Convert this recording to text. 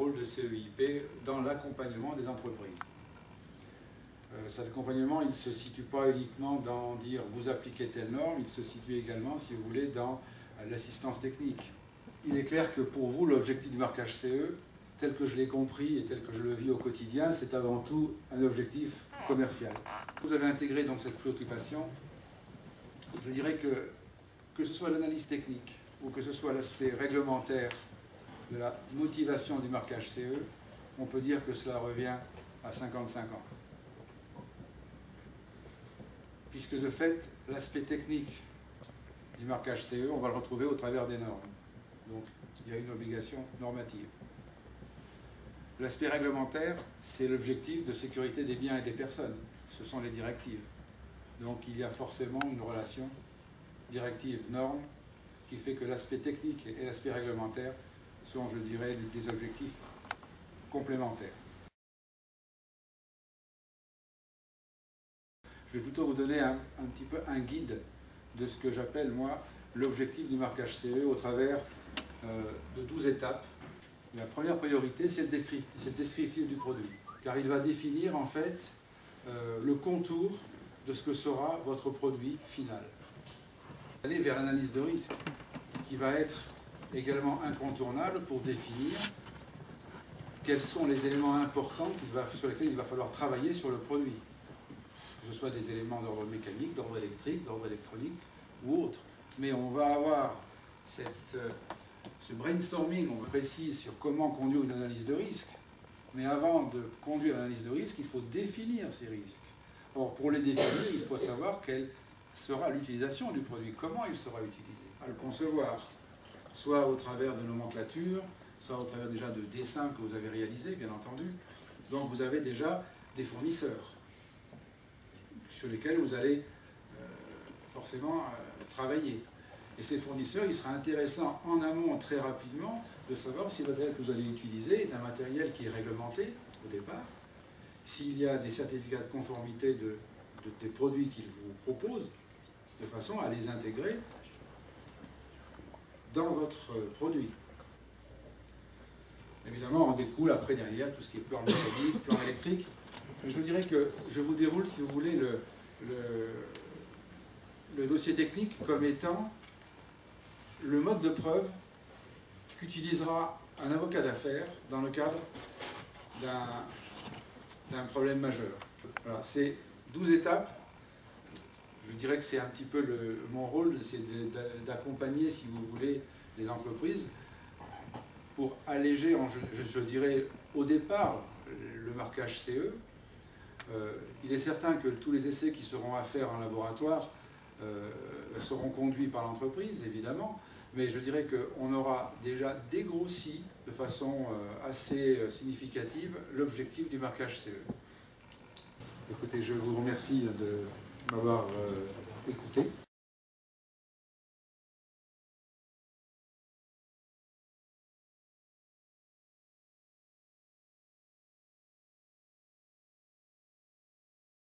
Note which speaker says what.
Speaker 1: rôle de CEIP dans l'accompagnement des entreprises. Cet accompagnement, il ne se situe pas uniquement dans dire vous appliquez telle norme, il se situe également, si vous voulez, dans l'assistance technique. Il est clair que pour vous, l'objectif du marquage CE, tel que je l'ai compris et tel que je le vis au quotidien, c'est avant tout un objectif commercial. Vous avez intégré donc cette préoccupation. Je dirais que ce soit l'analyse technique ou que ce soit l'aspect réglementaire de la motivation du marquage CE, on peut dire que cela revient à 50-50. Puisque de fait, l'aspect technique du marquage CE, on va le retrouver au travers des normes. Donc, il y a une obligation normative. L'aspect réglementaire, c'est l'objectif de sécurité des biens et des personnes. Ce sont les directives. Donc, il y a forcément une relation directive-norme qui fait que l'aspect technique et l'aspect réglementaire sont, je dirais, des objectifs complémentaires. Je vais plutôt vous donner un petit peu un guide de ce que j'appelle, moi, l'objectif du marquage CE au travers de 12 étapes. La première priorité, c'est le descriptif du produit, car il va définir, en fait, le contour de ce que sera votre produit final. Aller vers l'analyse de risque, qui va être également incontournable pour définir quels sont les éléments importants sur lesquels il va falloir travailler sur le produit. Que ce soit des éléments d'ordre mécanique, d'ordre électrique, d'ordre électronique ou autre. Mais on va avoir ce brainstorming, on précise sur comment conduire une analyse de risque. Mais avant de conduire l'analyse de risque, il faut définir ces risques. Or, pour les définir, il faut savoir quelle sera l'utilisation du produit, comment il sera utilisé, à le concevoir, soit au travers de nomenclature, soit au travers déjà de dessins que vous avez réalisés, bien entendu. Donc vous avez déjà des fournisseurs sur lesquels vous allez forcément travailler. Et ces fournisseurs, il sera intéressant en amont très rapidement de savoir si le matériel que vous allez utiliser est un matériel qui est réglementé au départ, s'il y a des certificats de conformité des produits qu'ils vous proposent, de façon à les intégrer dans votre produit. Évidemment, on découle après derrière tout ce qui est plan mécanique, plan électrique. Je dirais que je vous déroule, si vous voulez, le dossier technique comme étant le mode de preuve qu'utilisera un avocat d'affaires dans le cadre d'un problème majeur. Voilà, c'est 12 étapes. Je dirais que c'est un petit peu mon rôle, c'est d'accompagner, si vous voulez, les entreprises pour alléger, je dirais, au départ, le marquage CE. Il est certain que tous les essais qui seront à faire en laboratoire seront conduits par l'entreprise, évidemment, mais je dirais qu'on aura déjà dégrossi de façon assez significative l'objectif du marquage CE. Écoutez, je vous remercie de m'avoir écouté.